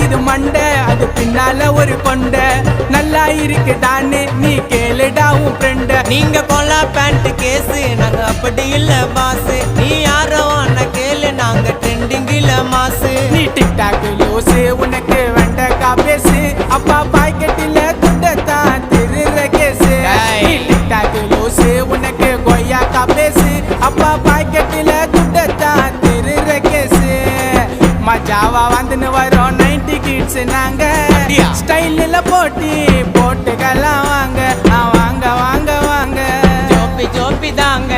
இது மண்டை, அது பின்னால ஒரு கொண்டை. நல்லா இருக்குதான்னு நீ கேளுடா உன் ஃப்ரெண்ட. நீங்க கொல்லா பேண்ட் கேஸு, நாங்க அப்படி இல்ல பாசு. நீ யாரோ அண்ணா கேளு, நாங்க ட்ரெண்டிங்கில மாசு. நீ டிக்டாக் லூசு, உனக்கு வெண்டக்கா பேசு. அப்பா பாக்கெட்டில துண்டத்தான் திருற கேசு. நீ டிக்டாக் லூசு, உனக்கு கொய்யாக்கா பேசு. அப்பா பாக்கெட்டில துண்டத்தான் திருற கேசு. மஜாவா வந்துன்னு வரோம் 90 கிட்ஸ் நாங்க. ஸ்டைலில் போட்டி போட்டுக்கலாம் வாங்க, வாங்க வாங்க வாங்க. ஜோப்பி ஜோப்பி தாங்க.